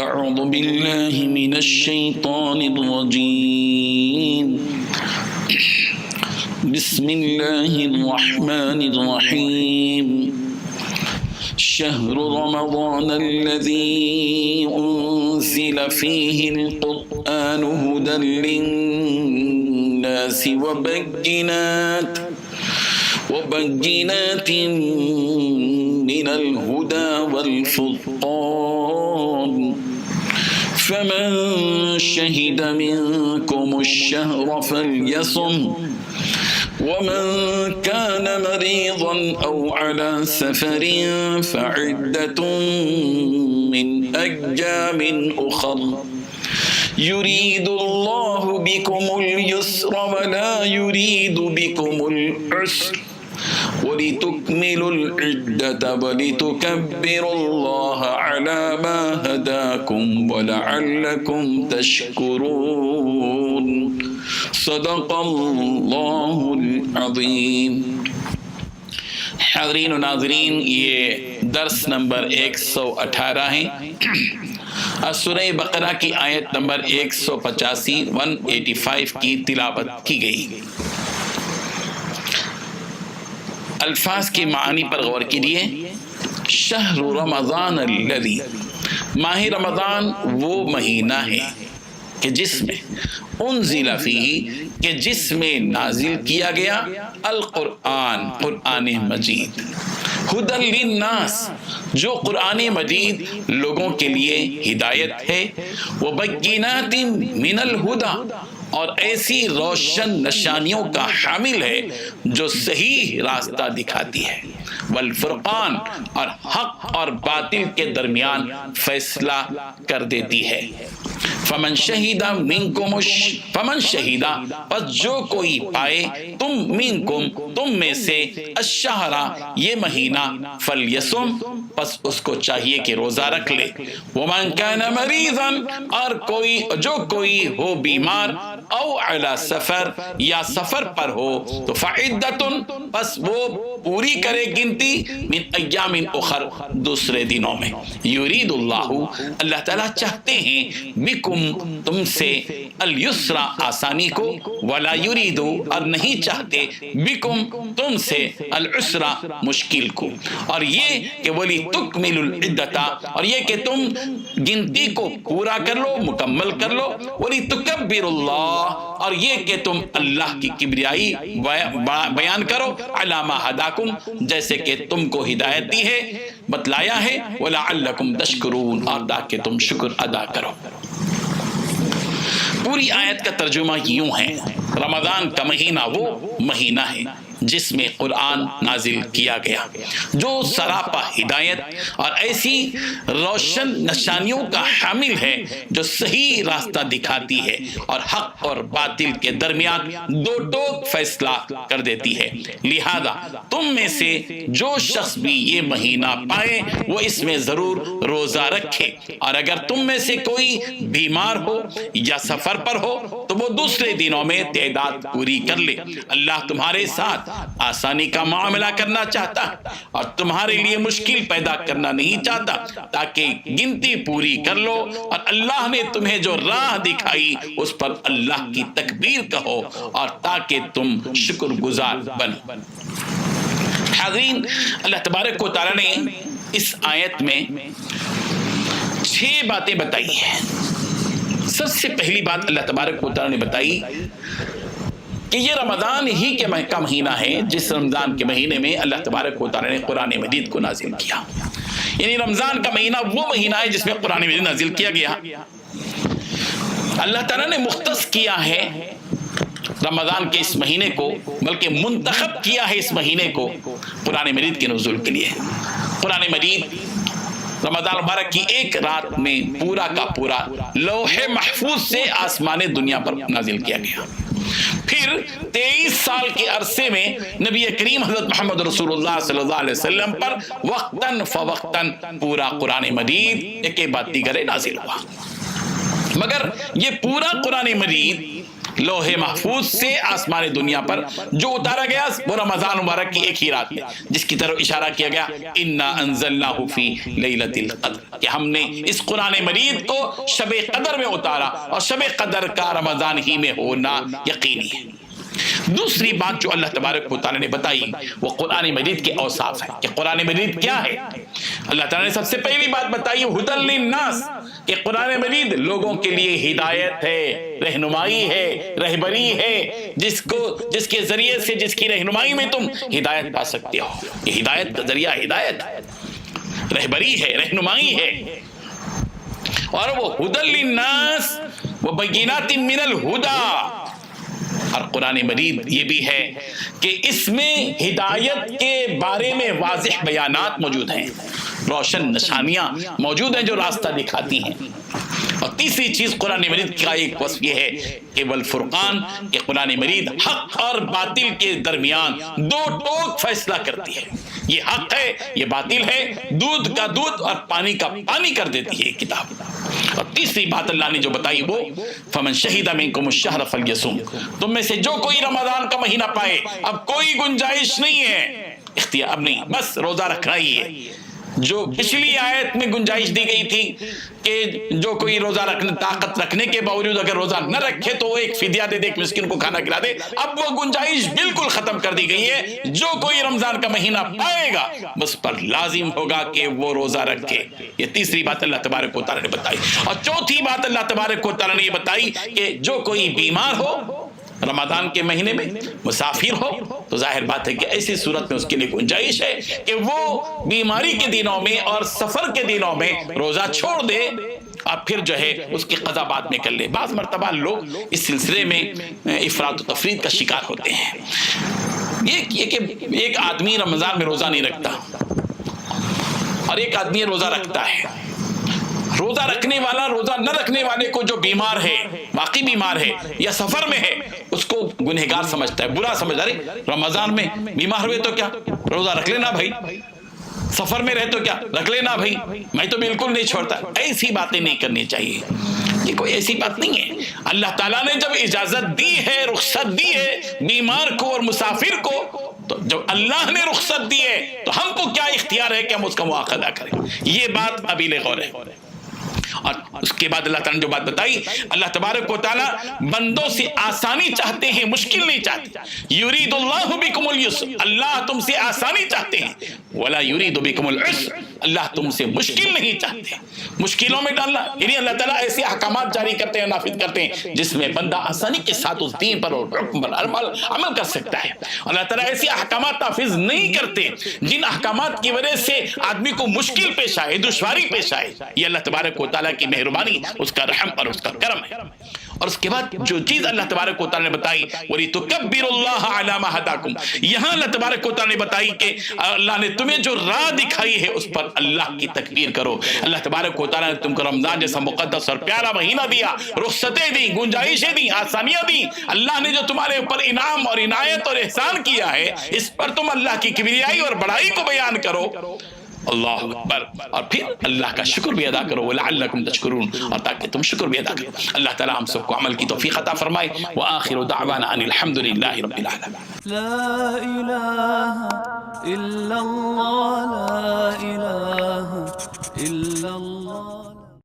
أعوذ بالله من الشيطان الرجيم بسم الله الرحمن الرحيم شهر رمضان الذي أنزل فيه القرآن هدى للناس وبينات من الهدى والفرقان فمن شهد منكم الشهر فليصم ومن كان مريضا أو على سفر فعدة من أيام أخر يريد الله بكم اليسر ولا يريد بكم العسر ولتكملوا العدة ولتكبروا الله على ما هداكم ولعلكم تشكرون صدق اللہ العظیم۔ حاضرین و ناظرین، یہ درس نمبر 118 ہے۔ سورہ بقرہ کی آیت نمبر 185 کی تلاوت کی گئی۔ الفاظ کے معنی پر غور کیجیے۔ شہر رمضان الذی، ماہ رمضان وہ مہینہ ہے کہ جس میں انزل فیہ، کہ جس میں نازل کیا گیا القرآن، قرآن مجید، ہدی للناس، جو قرآن مجید لوگوں کے لیے ہدایت ہے، وبینات من الہدی، اور ایسی روشن نشانیوں کا حامل ہے جو صحیح راستہ دکھاتی ہے، والفرقان، اور حق اور باطل کے درمیان فیصلہ کر دیتی ہے۔ فمن شہید منکم، فمن شہید، پس جو کوئی پائے، تم میں سے، الشہر، یہ مہینہ، فلیصم، پس اس کو چاہیے کہ روزہ رکھ لے، ومن کان مریضا، اور جو کوئی ہو بیمار، او علی سفر، یا سفر پر ہو، تو فعدۃ، پس وہ پوری کرے گنتی، من ایام اخر، دوسرے دنوں میں۔ یرید اللہ، اللہ تعالیٰ چاہتے ہیں، بکم، تم سے، الیسر، آسانی کو، ولا یرید، اور نہیں چاہتے، بکم، تم سے، العسر، مشکل کو، اور یہ کہ ولی تکمل العدۃ، اور یہ کہ تم گنتی کو پورا کر لو، مکمل کر لو، ولی تکبر اللہ، اور یہ کہ تم اللہ کی کبریائی بیان کرو، علی ما ہداکم، جیسے کہ تم کو ہدایت دی ہے، بتلایا ہے، ولعلکم تشکرون، اور تاکہ تم شکر ادا کرو۔ پوری آیت کا ترجمہ یوں ہے، رمضان کا مہینہ وہ مہینہ ہے جس میں قرآن نازل کیا گیا، جو سراپا ہدایت اور ایسی روشن نشانیوں کا حامل ہے جو صحیح راستہ دکھاتی ہے اور حق اور باطل کے درمیان دو ٹوک فیصلہ کر دیتی ہے۔ لہذا تم میں سے جو شخص بھی یہ مہینہ پائے وہ اس میں ضرور روزہ رکھے، اور اگر تم میں سے کوئی بیمار ہو یا سفر پر ہو تو وہ دوسرے دنوں میں تعداد پوری کر لے۔ اللہ تمہارے ساتھ آسانی کا معاملہ کرنا چاہتا ہے اور تمہارے لیے مشکل پیدا کرنا نہیں چاہتا، تاکہ گنتی پوری کر لو، اور اللہ نے تمہیں جو راہ دکھائی اس پر اللہ کی تکبیر کہو، اور تاکہ تم شکر گزار بنو۔ حاضرین، اللہ تبارک و تعالیٰ نے اس آیت میں 6 باتیں بتائی ہیں۔ سب سے پہلی بات اللہ تبارک و تعالیٰ نے بتائی کہ یہ رمضان ہی کا مہینہ ہے، جس رمضان کے مہینے میں اللہ تبارک و تعالیٰ نے قرآن مجید کو نازل کیا۔ یعنی رمضان کا مہینہ وہ مہینہ ہے جس میں قرآن مجید نازل کیا گیا۔ اللہ تعالیٰ نے مختص کیا ہے رمضان کے اس مہینے کو، بلکہ منتخب کیا ہے اس مہینے کو قرآن مجید کے نزول کے لیے۔ قرآن مجید رمضان مبارک کی ایک رات میں پورا کا پورا لوح محفوظ سے آسمان دنیا پر نازل کیا گیا۔ پھر 23 سال کے عرصے میں نبی کریم حضرت محمد رسول اللہ صلی اللہ علیہ وسلم پر وقتاً فوقتاً پورا قرآن مجید ایک بعد دیگر نازل ہوا۔ مگر یہ پورا قرآن مجید لوح محفوظ سے آسمان دنیا پر جو اتارا گیا وہ رمضان مبارک کی ایک ہی رات میں، جس کی طرف اشارہ کیا گیا انا انزلناہ فی لیلۃ القدر، کہ ہم نے اس قرآن مجید کو شب قدر میں اتارا، اور شب قدر کا رمضان ہی میں ہونا یقینی ہے۔ دوسری بات جو اللہ تبارک و تعالیٰ نے بتائی وہ قرآن مجید کے اوصاف ہے، کہ قرآن مجید کیا ہے۔ اللہ تعالیٰ نے سب سے پہلی بات بتائی ھدی للناس، کہ قرآن مجید لوگوں کے لیے ہدایت ہے، رہنمائی ہے، رہبری ہے، جس کے ذریعے سے، جس کی رہنمائی میں تم ہدایت پا سکتے ہو۔ یہ ہدایت کا ذریعہ ہدایت ہے، رہبری ہے، رہنمائی ہے، اور وہ ھدی للناس وبینات من الھدی۔ اور قرآن مجید یہ بھی ہے کہ اس میں ہدایت کے بارے میں واضح بیانات موجود ہیں، روشن نشانیاں موجود ہیں جو راستہ دکھاتی ہیں۔ اور تیسری چیز قرآن مجید کا ایک وصف یہ ہے کہ والفرقان، کہ قرآن مجید حق اور باطل کے درمیان دو ٹوک فیصلہ کرتی ہے، یہ حق ہے، یہ باطل ہے، دودھ کا دودھ اور پانی کا پانی کر دیتی ہے یہ کتاب۔ اور تیسری بات اللہ نے جو بتائی وہ فمن شہد منکم الشہر فلیصم، تم میں سے جو کوئی رمضان کا مہینہ پائے، اب کوئی گنجائش نہیں ہے، اختیار اب نہیں، بس روزہ رکھنا ہی ہے۔ جو پچھلی آیت میں گنجائش دی گئی تھی کہ جو کوئی روزہ رکھنے طاقت رکھنے کے باوجود اگر روزہ نہ رکھے تو وہ ایک فدیہ دے دے، ایک مسکین کو کھانا کھلا دے، اب وہ گنجائش بالکل ختم کر دی گئی ہے۔ جو کوئی رمضان کا مہینہ پائے گا بس پر لازم ہوگا کہ وہ روزہ رکھے۔ یہ تیسری بات اللہ تبارک و تعالیٰ نے بتائی۔ اور چوتھی بات اللہ تبارک و تعالیٰ نے یہ بتائی کہ جو کوئی بیمار ہو رمضان کے مہینے میں، مسافر ہو، تو ظاہر بات ہے کہ ایسی صورت میں اس کے لیے گنجائش ہے کہ وہ بیماری کے دنوں میں اور سفر کے دنوں میں روزہ چھوڑ دے، اور پھر جو ہے اس کی قضا بعد میں کر لے۔ بعض مرتبہ لوگ اس سلسلے میں افراط و تفریط کا شکار ہوتے ہیں۔ یہ کہ ایک آدمی رمضان میں روزہ نہیں رکھتا اور ایک آدمی روزہ رکھتا ہے، روزہ رکھنے والا روزہ نہ رکھنے والے کو جو بیمار ہے، واقعی بیمار ہے یا سفر میں ہے، اس کو گنہگار سمجھتا ہے، برا سمجھتا ہے۔ رمضان میں بیمار ہوئے تو کیا، روزہ رکھ لینا بھائی، سفر میں رہے تو کیا، رکھ لینا بھائی، میں تو بالکل نہیں چھوڑتا۔ ایسی باتیں نہیں کرنی چاہیے، یہ کوئی ایسی بات نہیں ہے۔ اللہ تعالیٰ نے جب اجازت دی ہے، رخصت دی ہے بیمار کو اور مسافر کو، تو جب اللہ نے رخصت دی ہے تو ہم کو کیا اختیار ہے کہ ہم اس کا مواخذہ کریں۔ یہ بات قابل غور ہے۔ اور اس کے بعد اللہ تعالیٰ نے جو بات بتائی، اللہ تبارک و تعالیٰ بندوں سے آسانی چاہتے ہیں، مشکل نہیں چاہتے۔ یرید اللہ بکم اليسر، اللہ تم سے آسانی چاہتے ہیں، ولا یرید بکم العسر، اللہ تم سے مشکل نہیں چاہتے، مشکلوں میں ڈالنا۔ یعنی اللہ تعالیٰ ایسے احکامات جاری کرتے ہیں، نافذ کرتے ہیں جس میں بندہ آسانی کے ساتھ اس دین پر اور حکم پر عمل کر سکتا ہے۔ اللہ تعالیٰ ایسے احکامات نافذ نہیں کرتے جن احکامات کی وجہ سے آدمی کو مشکل پیش آئے، دشواری پیش آئے۔ یہ اللہ تبارک و تعالیٰ کی مہربانی، اس کا رحم اور اس کا کرم ہے۔ اور اس کے بعد جو چیز اللہ تبارک و تعالیٰ نے بتائی وَلِتُكَبِّرُوا اللَّهَ عَلَى مَا هَدَاكُمْ، یہاں اللہ تبارک و تعالیٰ نے بتائی کہ اللہ نے تمہیں جو راہ دکھائی ہے اس پر اللہ کی تکبیر کرو۔ اللہ تبارک و تعالیٰ نے تم کو رمضان جیسا مقدس اور پیارا مہینہ دیا، رخصتیں دی، گنجائشیں دی، آسانیاں دی۔ اللہ نے جو تمہارے اوپر انعام اور عنایت اور احسان کیا ہے، اس پر تم اللہ کی کبریائی اور بڑائی کو بیان کرو۔ اللہ اکبر، اور پھر اللہ کا شکر بھی ادا کرو، وَلَعَلَّكُمْ تَشْكُرُونَ، اور تاکہ تم شکر بھی ادا کرو۔ اللہ تعالی ہم سب کو عمل کی توفیق عطا فرمائے۔ وآخر دعوانا ان الحمد للہ رب العالمین۔ لا الہ الا اللہ، لا الہ